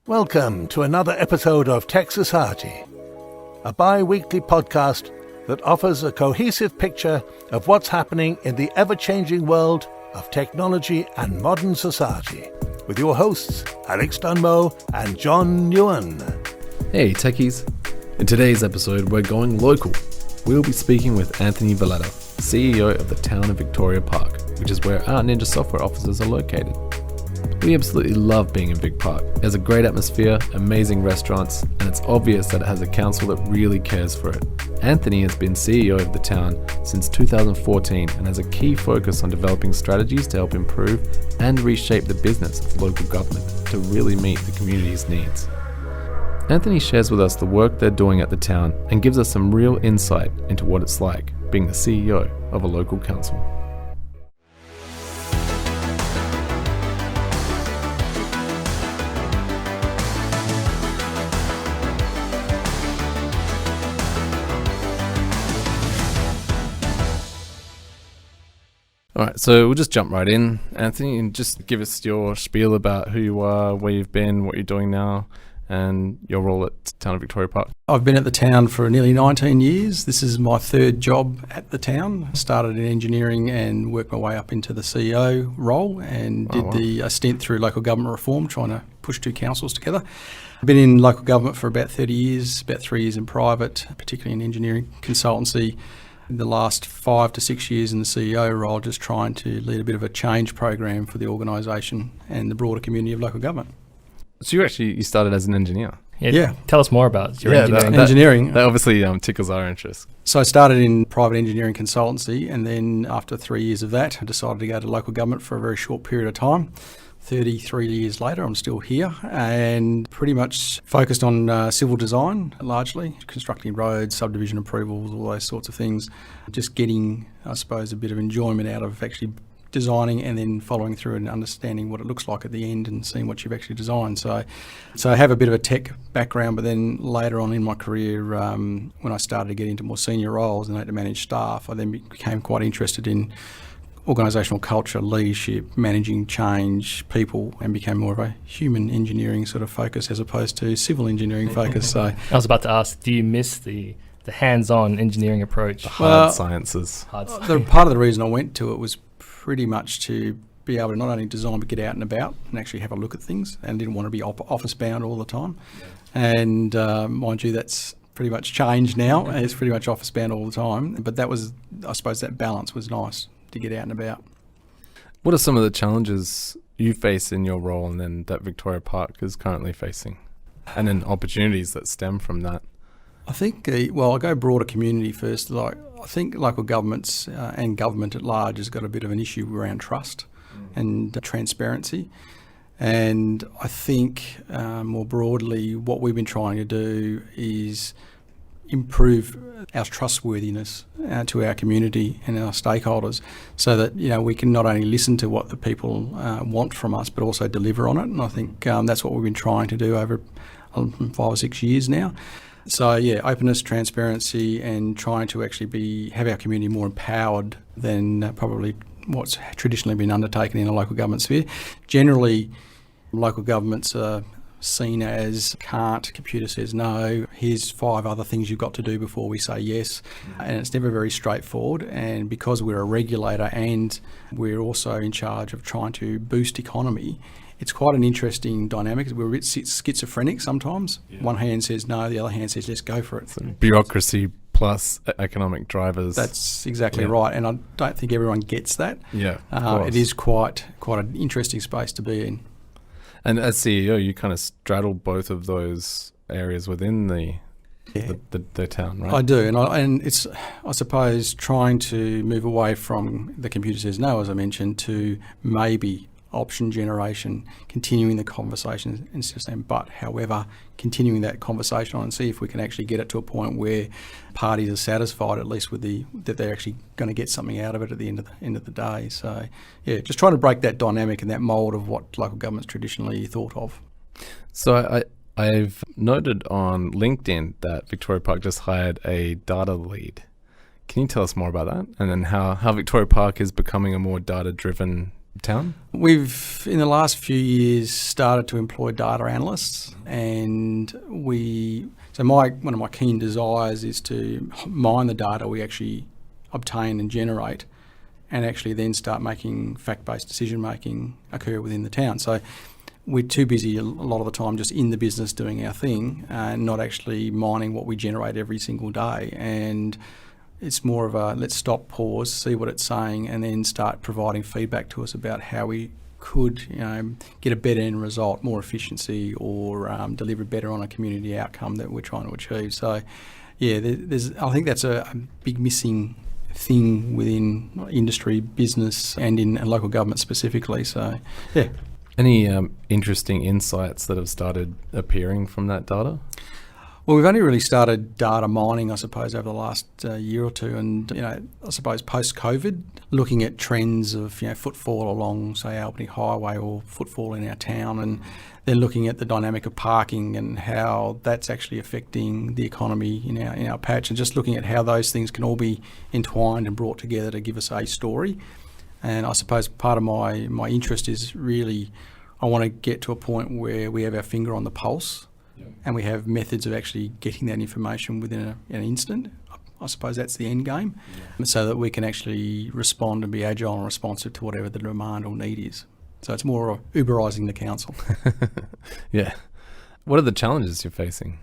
Welcome to another episode of Tech Society, a bi-weekly podcast that offers a cohesive picture of what's happening in the ever-changing world of technology and modern society, with your hosts Alex Dunmo and John Nguyen. Hey techies, in today's episode we're going local. We'll be speaking with Anthony Vuleta, CEO of the Town of Vic Park, which is where our Ninja software offices are located. We absolutely love being in Vic Park. It has a great atmosphere, amazing restaurants, and it's obvious that it has a council that really cares for it. Anthony has been CEO of the town since 2014 and has a key focus on developing strategies to help improve and reshape the business of local government to really meet the community's needs. Anthony shares with us the work they're doing at the town and gives us some real insight into what it's like being the CEO of a local council. All right, so we'll just jump right in, Anthony, and just give us your spiel about who you are, where you've been, what you're doing now, and your role at Town of Vic Park. I've been at the town for nearly 19 years. This is my third job at the town. Started in engineering and worked my way up into the CEO role and did a stint through local government reform, trying to push two councils together. I've been in local government for about 30 years, about 3 years in private, particularly in engineering consultancy. In the last 5 to 6 years in the CEO role, just trying to lead a bit of a change program for the organisation and the broader community of local government. So you started as an engineer? Yeah. Tell us more about your engineering. Engineering. That obviously tickles our interest. So I started in private engineering consultancy, and then after 3 years of that, I decided to go to local government for a very short period of time. 33 years later, I'm still here and pretty much focused on civil design, largely, constructing roads, subdivision approvals, all those sorts of things. Just getting, I suppose, a bit of enjoyment out of actually designing and then following through and understanding what it looks like at the end and seeing what you've actually designed. So I have a bit of a tech background, but then later on in my career, when I started to get into more senior roles and I had to manage staff, I then became quite interested in organisational culture, leadership, managing change, people, and became more of a human engineering sort of focus as opposed to civil engineering focus. So I was about to ask, do you miss the hands-on engineering approach? The hard sciences. Part of the reason I went to it was pretty much to be able to not only design but get out and about and actually have a look at things, and didn't want to be office bound all the time. Yeah. And mind you, that's pretty much changed now. It's pretty much office bound all the time. But that was, I suppose, that balance was nice to get out and about. What are some of the challenges you face in your role and then that Victoria Park is currently facing, and then opportunities that stem from that? I think, I'll go broader community first. I think local governments and government at large has got a bit of an issue around trust and transparency. And I think more broadly, what we've been trying to do is improve our trustworthiness to our community and our stakeholders, so that we can not only listen to what the people want from us, but also deliver on it. And I think that's what we've been trying to do over 5 or 6 years now. So openness, transparency, and trying to actually have our community more empowered than probably what's traditionally been undertaken in a local government sphere. Generally, local governments are seen as can't, computer says no, here's 5 other things you've got to do before we say yes. And it's never very straightforward. And because we're a regulator and we're also in charge of trying to boost economy, it's quite an interesting dynamic. We're a bit schizophrenic sometimes. Yeah. One hand says no, the other hand says let's go for it. So bureaucracy plus economic drivers. That's exactly right. And I don't think everyone gets that. Yeah, it is quite an interesting space to be in. And as CEO, you kind of straddle both of those areas within the town, right? I do, and it's, I suppose, trying to move away from the computer says no, as I mentioned, to maybe option generation, continuing the conversation instead of saying but, however, continuing that conversation on and see if we can actually get it to a point where parties are satisfied, at least with that they're actually going to get something out of it at the end of the day. So, just trying to break that dynamic and that mould of what local government's traditionally thought of. So I've noted on LinkedIn that Victoria Park just hired a data lead. Can you tell us more about that? And then how Victoria Park is becoming a more data-driven town? We've, in the last few years, started to employ data analysts, and one of my keen desires is to mine the data we actually obtain and generate, and actually then start making fact-based decision-making occur within the town. So we're too busy a lot of the time just in the business doing our thing and not actually mining what we generate every single day. And it's more of a let's stop, pause, see what it's saying, and then start providing feedback to us about how we could get a better end result, more efficiency, or deliver better on a community outcome that we're trying to achieve. So yeah, I think that's a big missing thing within industry, business, and in local government specifically. So yeah. Any interesting insights that have started appearing from that data? Well, we've only really started data mining, I suppose, over the last year or two, and I suppose post-COVID, looking at trends of footfall along, say, Albany Highway, or footfall in our town, and then looking at the dynamic of parking and how that's actually affecting the economy in our patch, and just looking at how those things can all be entwined and brought together to give us a story. And I suppose part of my interest is really I want to get to a point where we have our finger on the pulse. Yeah. And we have methods of actually getting that information within an instant. I suppose that's the end game, so that we can actually respond and be agile and responsive to whatever the demand or need is. So it's more of Uberising the council. Yeah. What are the challenges you're facing?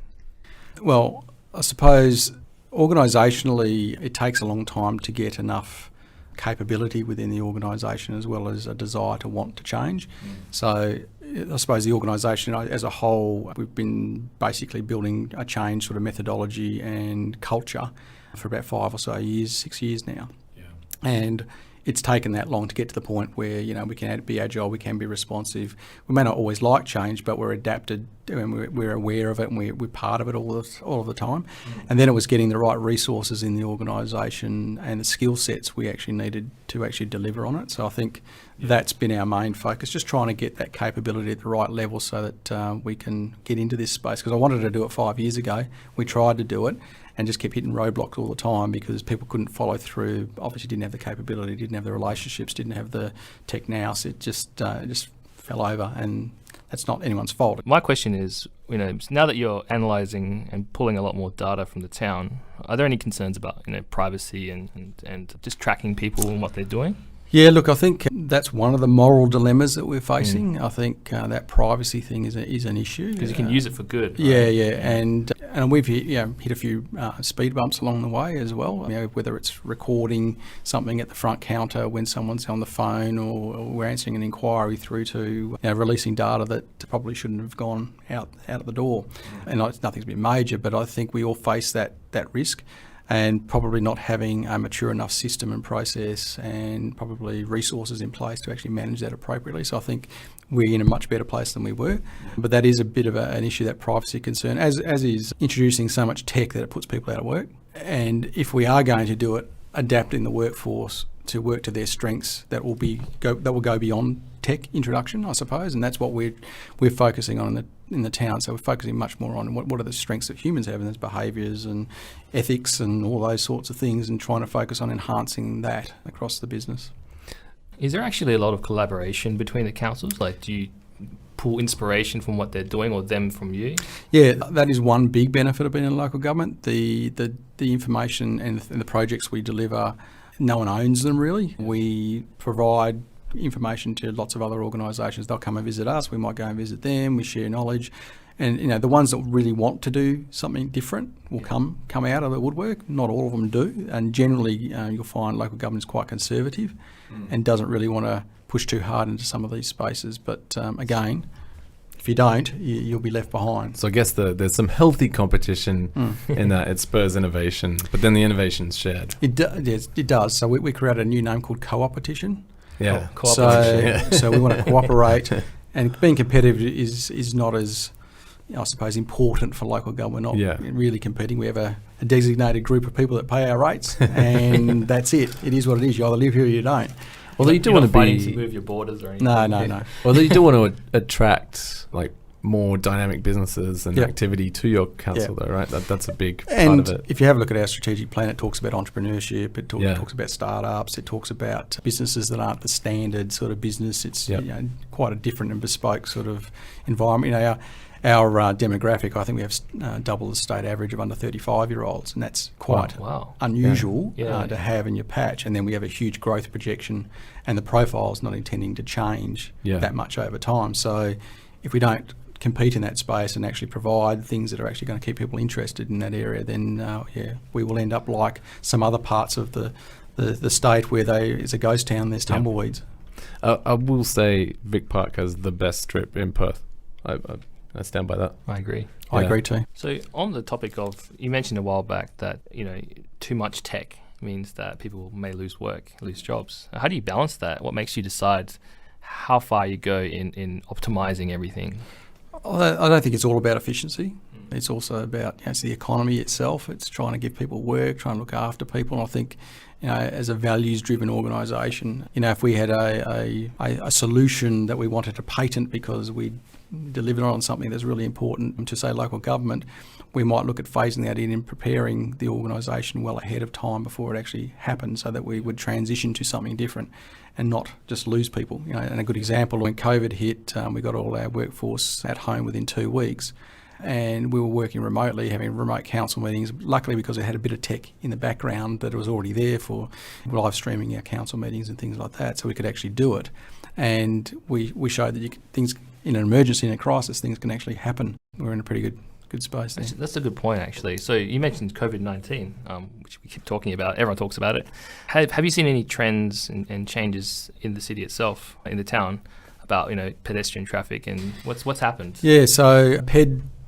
Well, I suppose organisationally it takes a long time to get enough capability within the organisation as well as a desire to want to change. So I suppose the organisation as a whole, we've been basically building a change sort of methodology and culture for about 5 or so years, 6 years now. Yeah. And it's taken that long to get to the point where we can be agile, we can be responsive. We may not always like change, but we're adapted and we're aware of it, and we're part of it all of the time. And then it was getting the right resources in the organisation and the skill sets we actually needed to actually deliver on it. So I think that's been our main focus, just trying to get that capability at the right level so that we can get into this space. Because I wanted to do it 5 years ago. We tried to do it and just kept hitting roadblocks all the time because people couldn't follow through. Obviously didn't have the capability, didn't have the relationships, didn't have the tech nous. It just fell over, and that's not anyone's fault. My question is, now that you're analysing and pulling a lot more data from the town, are there any concerns about privacy and just tracking people and what they're doing? Yeah, look, I think that's one of the moral dilemmas that we're facing. I think that privacy thing is an issue. Because you can use it for good. Right? Yeah, and we've hit a few speed bumps along the way as well. Whether it's recording something at the front counter when someone's on the phone, or we're answering an inquiry through to releasing data that probably shouldn't have gone out of the door. And nothing's been major, but I think we all face that risk. And probably not having a mature enough system and process and probably resources in place to actually manage that appropriately. So I think we're in a much better place than we were. But that is a bit of an issue, that privacy concern, as is introducing so much tech that it puts people out of work. And if we are going to do it, adapting the workforce to work to their strengths, that will go beyond tech introduction, I suppose, and that's what we're focusing on in the town. So we're focusing much more on what are the strengths that humans have, and there's behaviours and ethics and all those sorts of things, and trying to focus on enhancing that across the business. Is there actually a lot of collaboration between the councils? Like, do you pull inspiration from what they're doing, or them from you? Yeah, that is one big benefit of being in local government. The information and the projects we deliver, no one owns them really. We provide information to lots of other organisations. They'll come and visit us, we might go and visit them, we share knowledge, and the ones that really want to do something different will come out of the woodwork. Not all of them do, and generally you'll find local government is quite conservative and doesn't really want to push too hard into some of these spaces, but again, if you don't, you'll be left behind. So I guess there's some healthy competition in that it spurs innovation, but then the innovation's shared. It does. So we created a new name called co-opetition. Yeah. So we want to cooperate, and being competitive is not as, I suppose, important for local government. We're not really competing. We have a designated group of people that pay our rates, and that's it. It is what it is. You either live here or you don't. Although you do want to move your borders or anything. No. Although you do want to attract more dynamic businesses and activity to your council, though, right? That's a big part of it. If you have a look at our strategic plan, it talks about entrepreneurship, it talks about startups, it talks about businesses that aren't the standard sort of business. It's quite a different and bespoke sort of environment. Our demographic, I think we have double the state average of under 35-year-olds, and that's quite unusual to have in your patch. And then we have a huge growth projection, and the profile's not intending to change that much over time. So if we don't compete in that space and actually provide things that are actually going to keep people interested in that area, then we will end up like some other parts of the state where it's a ghost town, there's tumbleweeds. I will say Vic Park has the best strip in Perth. I stand by that. I agree. I agree too. So on the topic of, you mentioned a while back that, too much tech means that people may lose work, lose jobs. How do you balance that? What makes you decide how far you go in optimizing everything? I don't think it's all about efficiency. It's also about it's the economy itself. It's trying to give people work, trying to look after people. And I think, as a values-driven organisation, if we had a solution that we wanted to patent because we delivered on something that's really important to, say, local government, we might look at phasing that in and preparing the organisation well ahead of time before it actually happens, so that we would transition to something different and not just lose people. And a good example, when COVID hit, we got all our workforce at home within 2 weeks. And we were working remotely, having remote council meetings, luckily because it had a bit of tech in the background that was already there for live streaming our council meetings and things like that, so we could actually do it. And we showed that things in an emergency, in a crisis, things can actually happen. We're in a pretty good space there. That's a good point, actually. So you mentioned COVID-19, which we keep talking about. Everyone talks about it. Have you seen any trends and changes in the city itself, in the town, about pedestrian traffic and what's happened? Yeah, so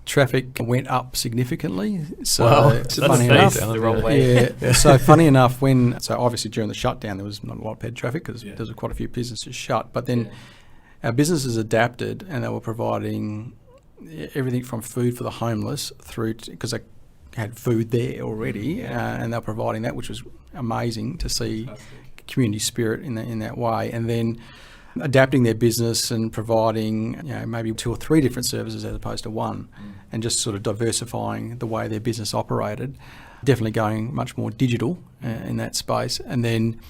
traffic went up significantly. So funny enough, the wrong way. So funny enough, so obviously during the shutdown there was not a lot of ped traffic because there was quite a few businesses shut. But then our businesses adapted, and they were providing everything from food for the homeless through because they had food there already, and they were providing that, which was amazing to see community spirit in that way. And then adapting their business and providing maybe 2 or 3 different services as opposed to one, and just sort of diversifying the way their business operated, definitely going much more digital in that space. And then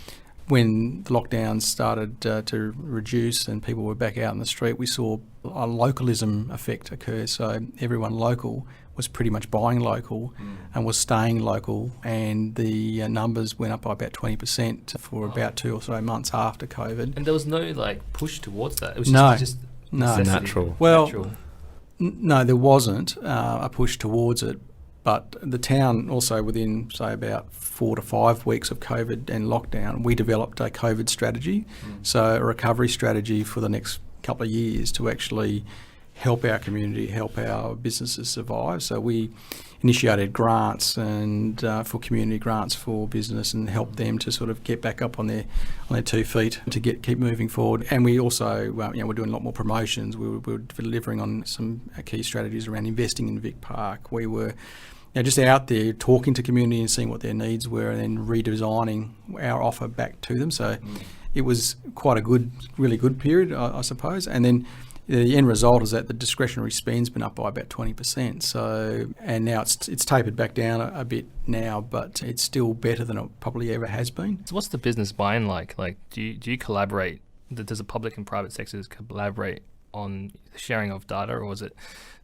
when the lockdowns started to reduce and people were back out in the street, we saw a localism effect occur. So everyone local was pretty much buying local and was staying local, and the numbers went up by about 20% for about 2 or so months after COVID. And there was no push towards that. It was just natural. Well, no, there wasn't a push towards it. But the town also, within, say, about 4 to 5 weeks of COVID and lockdown, we developed a COVID strategy, so a recovery strategy for the next couple of years to actually help our community, help our businesses survive. So we initiated grants and for community grants for business, and help them to sort of get back up on their 2 feet to keep moving forward. And we also, we're doing a lot more promotions. We were delivering on some key strategies around investing in Vic Park. We were just out there talking to community and seeing what their needs were, and then redesigning our offer back to them. So it was quite a really good period, I suppose. And then the end result is that the discretionary spend's been up by about 20%. So, and now it's tapered back down a bit now, but it's still better than it probably ever has been. So what's the business buy-in like? Do you collaborate? Does the public and private sectors collaborate on the sharing of data, or is it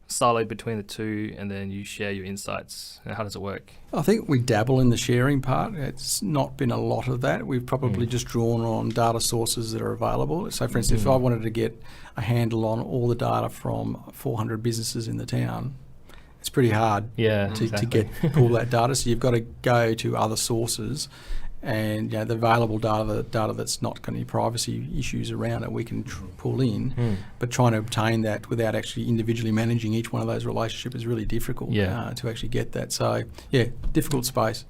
siloed between the two, and then you share your insights? How does it work? I think we dabble in the sharing part. It's not been a lot of that. We've probably just drawn on data sources that are available. So, for instance, if I wanted to get a handle on all the data from 400 businesses in the town, it's pretty hard to pull that data. So you've got to go to other sources, and the available data that's not got any privacy issues around it, we can pull in. But trying to obtain that without actually individually managing each one of those relationships is really difficult to actually get that. So difficult space.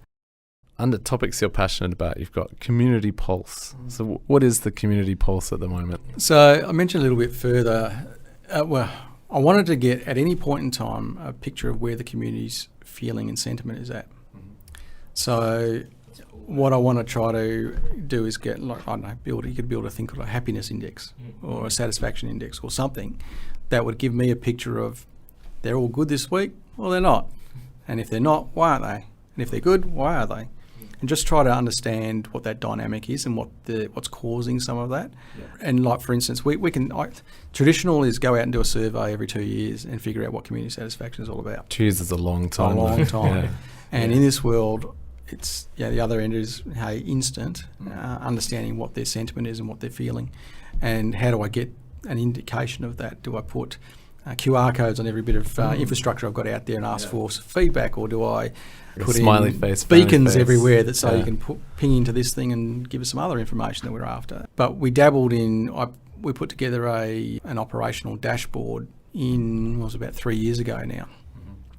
Under topics you're passionate about, you've got community pulse. So what is the community pulse at the moment? So I mentioned a little bit further, I wanted to get at any point in time a picture of where the community's feeling and sentiment is at. So What I want to try to do is get, like, I don't know, you could build a thing called a happiness index or a satisfaction index or something that would give me a picture of they're all good this week, well, they're not. And if they're not, why aren't they? And if they're good, why are they? And just try to understand what that dynamic is and what's causing some of that. Yeah. And like, for instance, traditional is go out and do a survey every 2 years and figure out what community satisfaction is all about. 2 years is a long time. A long time. Yeah. And in this world, it's the other end is instant understanding what their sentiment is and what they're feeling, and how do I get an indication of that? Do I put QR codes on every bit of infrastructure I've got out there and ask for feedback, or do I put smiley in face, beacons everywhere that say you can ping into this thing and give us some other information that we're after? But we dabbled in. We put together an operational dashboard was about 3 years ago now.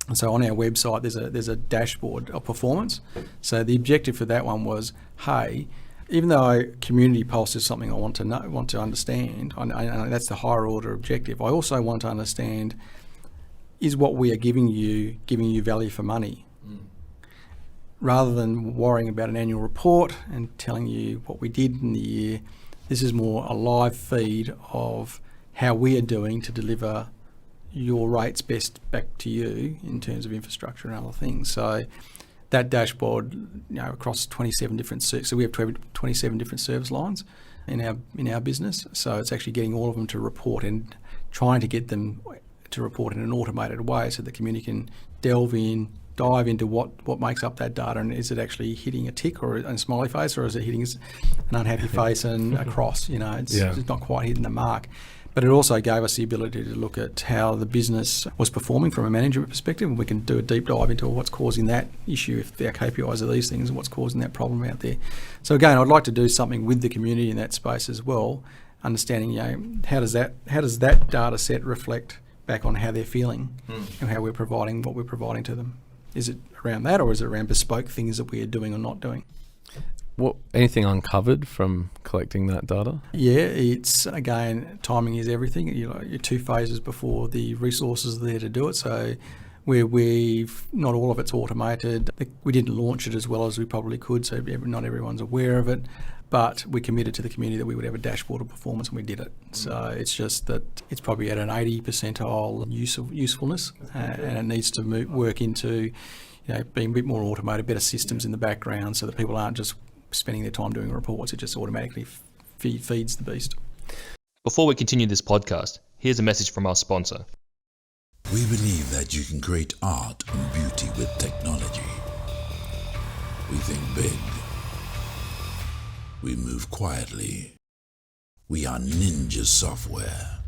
And so on our website, there's a dashboard of performance. So the objective for that one was, hey, even though community pulse is something I want to understand, I that's the higher order objective. I also want to understand, is what we are giving you value for money? Rather than worrying about an annual report and telling you what we did in the year, this is more a live feed of how we are doing to deliver your rates best back to you in terms of infrastructure and other things. So that dashboard, across 27 different, so we have 27 different service lines in our business. So it's actually getting all of them to report and trying to get them to report in an automated way so the community can dive into what makes up that data, and is it actually hitting a tick or a smiley face, or is it hitting an unhappy face and a cross? It's not quite hitting the mark. But it also gave us the ability to look at how the business was performing from a management perspective, and we can do a deep dive into what's causing that issue, if our KPIs are these things, and what's causing that problem out there. So again, I'd like to do something with the community in that space as well, understanding how does that data set reflect back on how they're feeling and how we're providing what we're providing to them. Is it around that, or is it around bespoke things that we are doing or not doing? Anything uncovered from collecting that data? Yeah, it's, again, timing is everything. You're 2 phases before the resources are there to do it. So we've not all of it's automated. We didn't launch it as well as we probably could, so not everyone's aware of it. But we committed to the community that we would have a dashboard of performance, and we did it. So it's just that it's probably at an 80 percentile usefulness, and it needs to work into being a bit more automated, better systems in the background, so that people aren't just spending their time doing reports. It just automatically feeds the beast. Before we continue this podcast, here's a message from our sponsor. We believe that you can create art and beauty with technology. We think big. We move quietly. We are Ninja Software.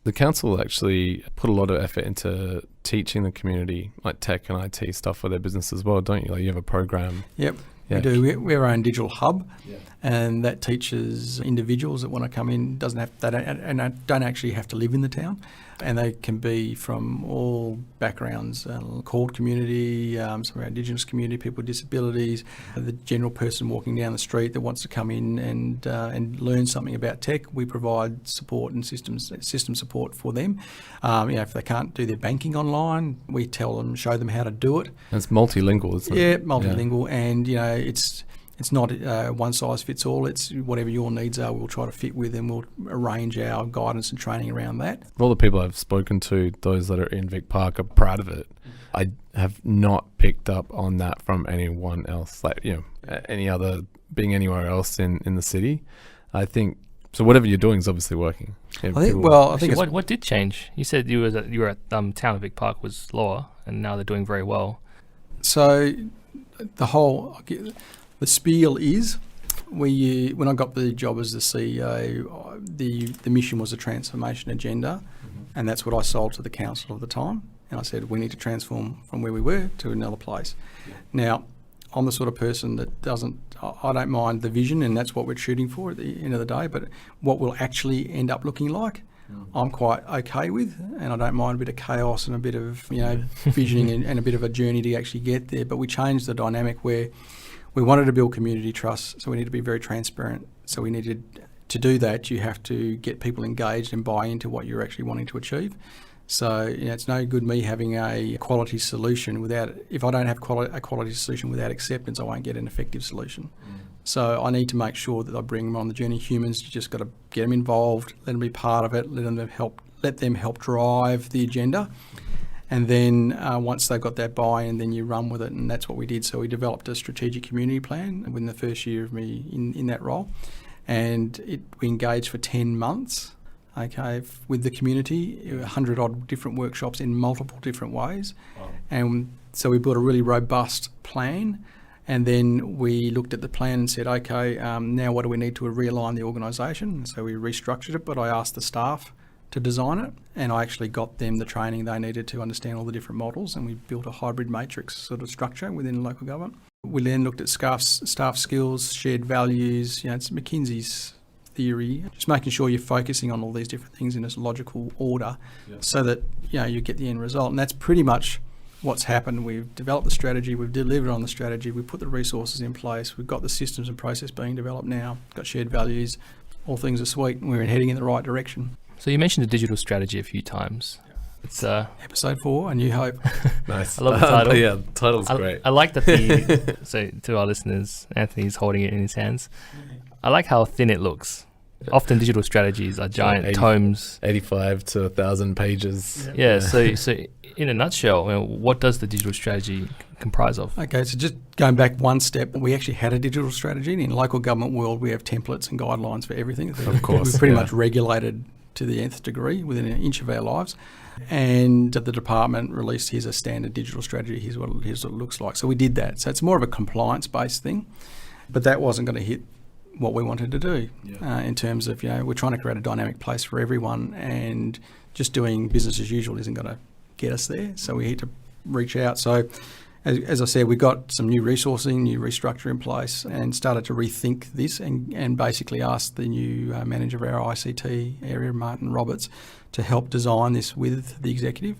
The council actually put a lot of effort into teaching the community like tech and IT stuff for their business as well, don't you? Like, you have a program. Yep, we do. We're our own digital hub, and that teaches individuals that want to come in. They don't actually have to live in the town, and they can be from all backgrounds: CALD community, some of our Indigenous community, people with disabilities, the general person walking down the street that wants to come in and learn something about tech. We provide support and system support for them. If they can't do their banking online, we show them how to do it. And it's multilingual, isn't it? Yeah, multilingual, and it's not one size fits all. It's whatever your needs are, we'll try to fit with, and we'll arrange our guidance and training around that. All the people I've spoken to, those that are in Vic Park, are proud of it. I have not picked up on that from anyone else, any other being anywhere else in the city. I think so. Whatever you're doing is obviously working. I think what did change? You said you were at Town of Vic Park was lower, and now they're doing very well. So the spiel is, when I got the job as the CEO, the mission was a transformation agenda, and that's what I sold to the council at the time. And I said, we need to transform from where we were to another place. Yeah. Now, I'm the sort of person that I don't mind the vision, and that's what we're shooting for at the end of the day, but what will actually end up looking like, I'm quite okay with, and I don't mind a bit of chaos and a bit of visioning and a bit of a journey to actually get there. But we changed the dynamic where we wanted to build community trust, so we need to be very transparent. So we needed to do that. You have to get people engaged and buy into what you're actually wanting to achieve. So it's no good me having a quality solution if I don't have a quality solution without acceptance, I won't get an effective solution. So I need to make sure that I bring them on the journey. Humans, you just got to get them involved, let them be part of it, let them help drive the agenda. And then once they've got that buy-in, then you run with it, and that's what we did. So we developed a strategic community plan within the first year of me in that role, and we engaged for 10 months. Okay, with the community, 100 odd different workshops in multiple different ways. Wow. And so we built a really robust plan, and then we looked at the plan and said, okay, now what do we need to realign the organisation? So we restructured it, but I asked the staff to design it, and I actually got them the training they needed to understand all the different models, and we built a hybrid matrix sort of structure within local government. We then looked at staff skills, shared values, it's McKinsey's theory, just making sure you're focusing on all these different things in a logical order so that you get the end result. And that's pretty much what's happened. We've developed the strategy, we've delivered on the strategy, we've put the resources in place, we've got the systems and process being developed now, got shared values, all things are sweet, and we're heading in the right direction. So you mentioned the digital strategy a few times. It's episode 4, A New Hope. Nice. I love the title. Yeah, the title's great. I like that so to our listeners, Anthony's holding it in his hands. I like how thin it looks. Often digital strategies are giant tomes. 85 to 1,000 pages. Yeah, so in a nutshell, what does the digital strategy comprise of? Okay, so just going back one step, we actually had a digital strategy. In local government world, we have templates and guidelines for everything. Of course. We're pretty much regulated to the nth degree within an inch of our lives. And the department released, here's a standard digital strategy, here's what it looks like. So we did that. So it's more of a compliance-based thing, but that wasn't going to hit what we wanted to do in terms of, we're trying to create a dynamic place for everyone, and just doing business as usual isn't going to get us there. So we need to reach out. So as I said, we got some new resourcing, new restructure in place, and started to rethink this and basically asked the new manager of our ICT area, Martin Roberts, to help design this with the executive.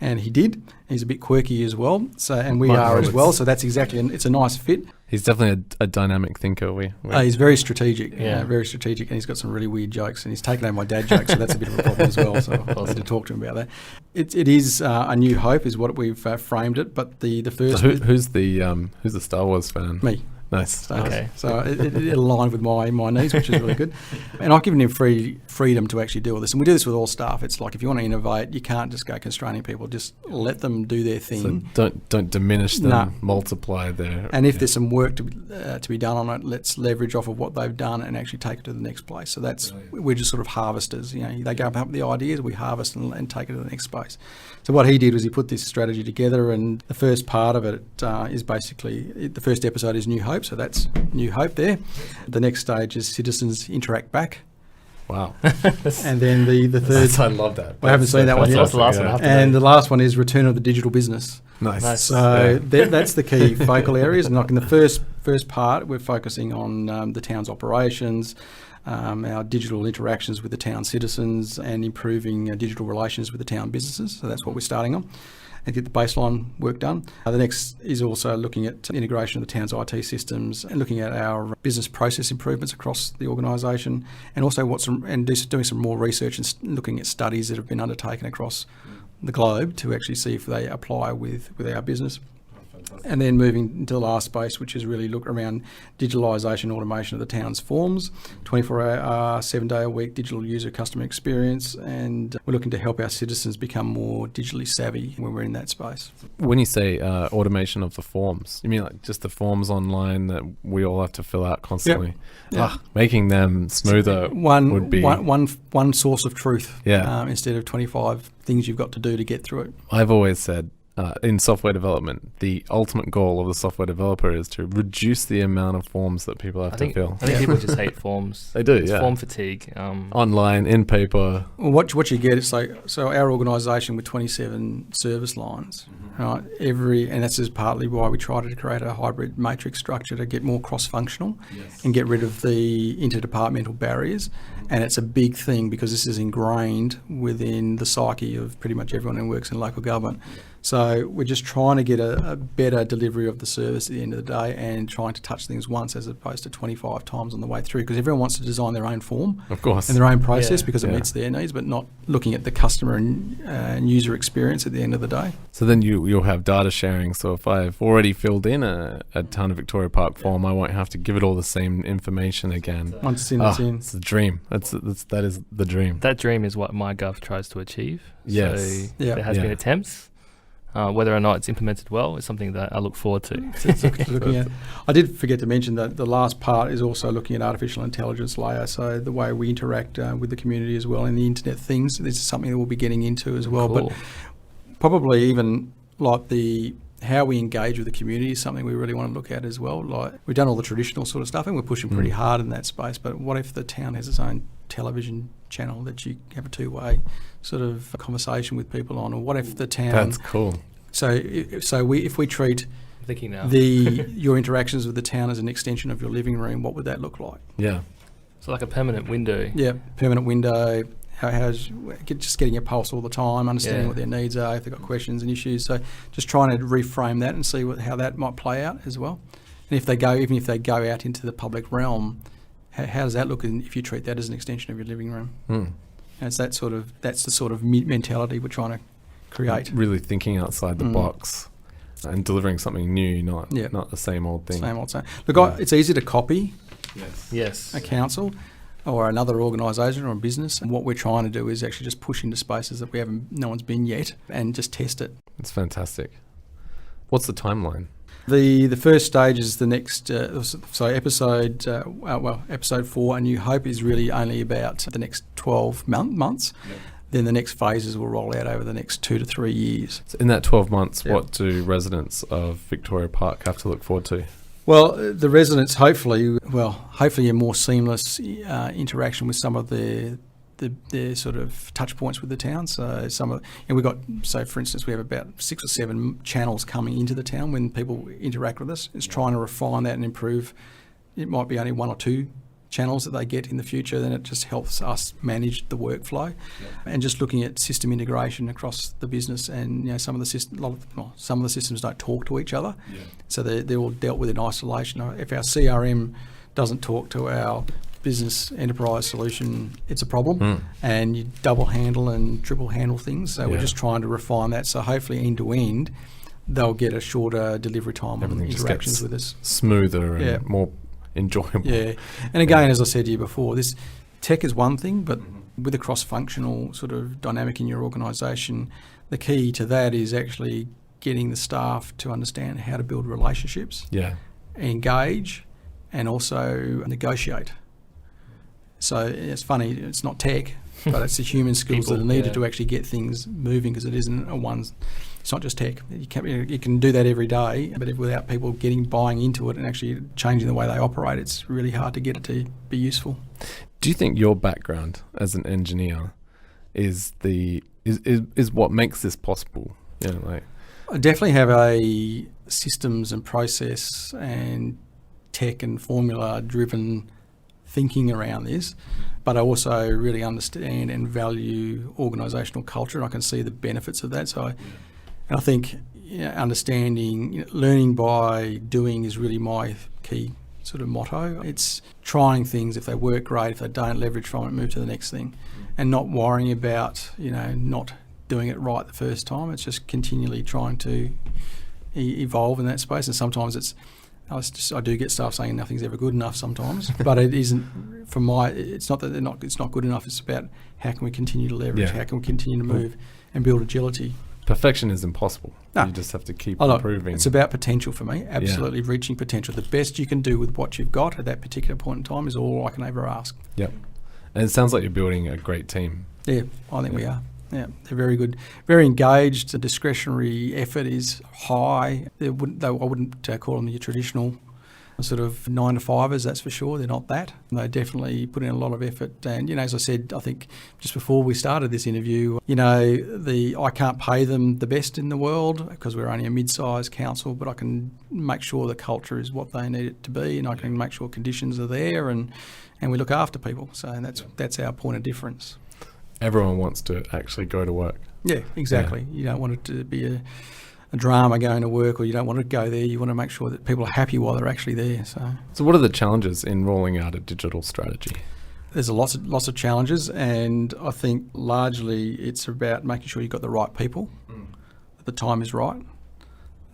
And he did. He's a bit quirky as well. And we are as well. So that's exactly, it's a nice fit. He's definitely a dynamic thinker. He's very strategic, very strategic, and he's got some really weird jokes, and he's taken over my dad jokes, so that's a bit of a problem as well. So I had to talk to him about that. It is a new hope, is what we've framed it. But the first who's the Star Wars fan? Me. Nice. Okay. So it aligned with my needs, which is really good. And I've given him freedom to actually do all this. And we do this with all staff. It's like, if you want to innovate, you can't just go constraining people. Just let them do their thing. So don't diminish them, multiply their... And if there's some work to be done on it, let's leverage off of what they've done and actually take it to the next place. So that's, we're just sort of harvesters. They go up with the ideas, we harvest and take it to the next space. So what he did was he put this strategy together, and the first part of it is basically, the first episode is New Hope, so that's New Hope there. The next stage is Citizens Interact Back. Wow. And then the third... I love that. I haven't seen that one yet. That's the last one. And the last one is Return of the Digital Business. Nice. So that's the key focal areas. And like in the first part, we're focusing on the town's operations, our digital interactions with the town citizens, and improving digital relations with the town businesses. So that's what we're starting on, and get the baseline work done. The next is also looking at integration of the town's IT systems and looking at our business process improvements across the organisation, and also doing some more research and looking at studies that have been undertaken across the globe to actually see if they apply with our business. And then moving into the last space, which is really look around digitalisation, automation of the town's forms, 24-hour, 7-day-a-week digital user customer experience, and we're looking to help our citizens become more digitally savvy when we're in that space. When you say automation of the forms, you mean like just the forms online that we all have to fill out constantly? Yep. Making them smoother would be... One source of truth instead of 25 things you've got to do to get through it. I've always said, in software development, the ultimate goal of the software developer is to reduce the amount of forms that people have to fill. I think people just hate forms. They do, it's form fatigue. Online, in paper. Well, what you get, it's like, so our organisation with 27 service lines, right? And that's just partly why we try to create a hybrid matrix structure to get more cross-functional and get rid of the interdepartmental barriers. And it's a big thing because this is ingrained within the psyche of pretty much everyone who works in local government. So we're just trying to get a better delivery of the service at the end of the day and trying to touch things once as opposed to 25 times on the way through, because everyone wants to design their own form, Of course. and their own process Yeah. because it meets their needs, but not looking at the customer and user experience at the end of the day. So then you'll have data sharing. So if I've already filled in a Town of Victoria Park form, I won't have to give it all the same information again. Once it's in, it's in. It's the dream. That is the dream. That dream is what MyGov tries to achieve. Yes. So Yeah. there has Yeah. been attempts. Whether or not it's implemented well is something that I look forward to. Looking at. I did forget to mention that the last part is also looking at artificial intelligence layer, so the way we interact with the community as well, and the Internet of Things. This is something that we'll be getting into as well. Cool. But probably even like how we engage with the community is something we really want to look at as well. Like, we've done all the traditional sort of stuff and we're pushing pretty hard in that space, but what if the town has its own television channel that you have a two-way sort of conversation with people on? Or what if the town... That's cool. So if we treat I'm thinking now. your interactions with the town as an extension of your living room, what would that look like? Yeah. So like a permanent window. Yeah, permanent window. How's just getting a pulse all the time, understanding Yeah. what their needs are, if they've got questions and issues. So just trying to reframe that and see how that might play out as well. And even if they go out into the public realm, how does that look if you treat that as an extension of your living room? Mm. And it's that's the sort of mentality we're trying to create. Really thinking outside the box and delivering something new, not the same old thing. Same old same. Look, it's easy to copy Yes. a council or another organisation or a business. And what we're trying to do is actually just push into spaces that no one's been yet, and just test it. It's fantastic. What's the timeline? The first stage is the next, episode 4, A New Hope, is really only about the next 12 months. Yep. Then the next phases will roll out over the next 2 to 3 years. So in that 12 months, Yep. what do residents of Victoria Park have to look forward to? Well, the residents hopefully a more seamless interaction with some of their sort of touch points with the town. So for instance, we have about 6 or 7 channels coming into the town when people interact with us. It's trying to refine that and improve. It might be only 1 or 2 channels that they get in the future, then it just helps us manage the workflow. And just looking at system integration across the business, and some of the systems don't talk to each other, so they're all dealt with in isolation. If our CRM doesn't talk to our business enterprise solution, it's a problem, and you double handle and triple handle things. So we're just trying to refine that. So hopefully end to end, they'll get a shorter delivery time on interactions with us, smoother and more enjoyable. Yeah, and again, as I said to you before, this tech is one thing, but with a cross-functional sort of dynamic in your organisation, the key to that is actually getting the staff to understand how to build relationships, engage, and also negotiate. So it's funny, it's not tech, but it's the human skills that are needed to actually get things moving, because it isn't it's not just tech. You can do that every day, but without people buying into it and actually changing the way they operate, it's really hard to get it to be useful. Do you think your background as an engineer is what makes this possible? I definitely have a systems and process and tech and formula driven thinking around this, but I also really understand and value organisational culture, and I can see the benefits of that. And I think understanding, learning by doing is really my key sort of motto. It's trying things. If they work, great. If they don't, leverage from it, move to the next thing, and not worrying about not doing it right the first time. It's just continually trying to evolve in that space. And sometimes I do get staff saying nothing's ever good enough sometimes, but it isn't. It's not that it's not good enough. It's about how can we continue to leverage, how can we continue to move and build agility. Perfection is impossible. No. You just have to keep improving. It's about potential for me, absolutely reaching potential. The best you can do with what you've got at that particular point in time is all I can ever ask. Yep. And it sounds like you're building a great team. Yeah, I think we are. Yeah, they're very good, very engaged. The discretionary effort is high. I wouldn't call them your traditional sort of 9-to-5ers, that's for sure. They're not that. They definitely put in a lot of effort. And, as I said, I think just before we started this interview, I can't pay them the best in the world because we're only a mid-sized council, but I can make sure the culture is what they need it to be, and I can make sure conditions are there, and we look after people. So that's our point of difference. Everyone wants to actually go to work. Yeah, exactly. You don't want it to be a drama going to work, or you don't want to go there. You want to make sure that people are happy while they're actually there. So what are the challenges in rolling out a digital strategy? There's lots of challenges, and I think largely it's about making sure you've got the right people, that the time is right,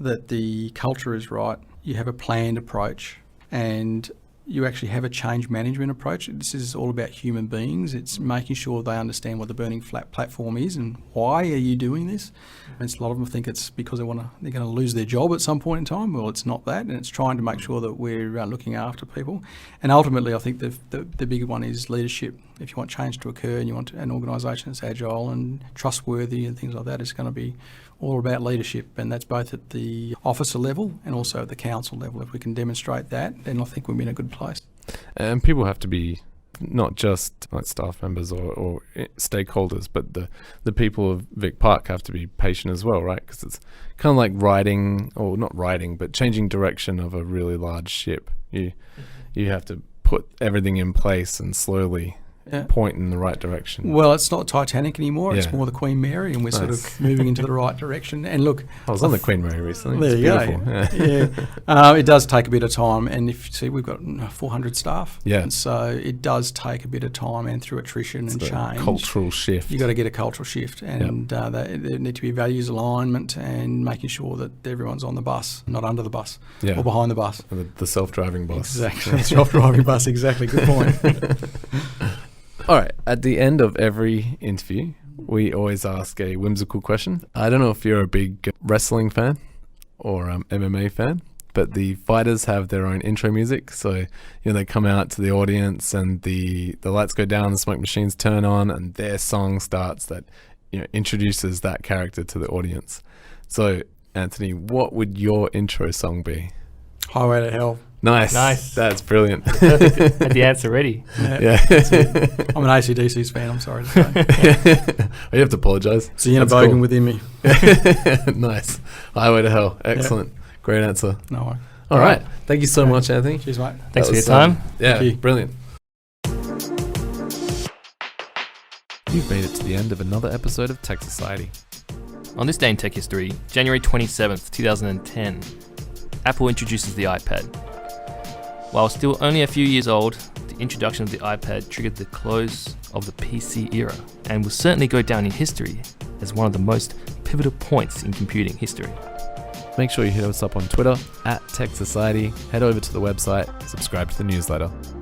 that the culture is right, you have a planned approach, and you actually have a change management approach. This is all about human beings. It's making sure they understand what the burning flat platform is and why are you doing this. And a lot of them think it's because they're going to lose their job at some point in time. Well, it's not that, and it's trying to make sure that we're looking after people. And ultimately, I think the bigger one is leadership. If you want change to occur and you want an organisation that's agile and trustworthy and things like that, it's going to be all about leadership, and that's both at the officer level and also at the council level. If we can demonstrate that, then I think we'll be in a good place. And people have to be not just like staff members or stakeholders, but the people of Vic Park have to be patient as well, right? Because it's kind of like but changing direction of a really large ship. You have to put everything in place and slowly point in the right direction. Well, it's not Titanic anymore. Yeah. It's more the Queen Mary, and we're sort of moving into the right direction. And look, I was on the Queen Mary recently. There It's you beautiful. go. Yeah. It does take a bit of time, and if you see, we've got 400 staff. Yeah. And so it does take a bit of time, and through attrition and change, Cultural shift. you got to get a cultural shift, and there need to be values alignment and making sure that everyone's on the bus, not under the bus or behind the bus. The self-driving bus. Exactly, self-driving bus. Exactly. Good point. All right. At the end of every interview, we always ask a whimsical question. I don't know if you're a big wrestling fan or MMA fan, but the fighters have their own intro music. So, they come out to the audience and the lights go down, the smoke machines turn on, and their song starts that, introduces that character to the audience. So, Anthony, what would your intro song be? Highway to Hell. Nice. That's brilliant. Perfect. Had the answer ready. Yeah. I'm an AC/DC's fan, I'm sorry to say. You have to apologise. It's the inner bogan within me. Nice. Highway to Hell. Excellent. Great answer. No worries. All right. Thank you so much, Anthony. Cheers, mate. Thanks for your time. Yeah, Thank you. brilliant. You've made it to the end of another episode of Tech Society. On this day in tech history, January 27th, 2010, Apple introduces the iPad. While still only a few years old, the introduction of the iPad triggered the close of the PC era and will certainly go down in history as one of the most pivotal points in computing history. Make sure you hit us up on Twitter @Tech Society, head over to the website, subscribe to the newsletter.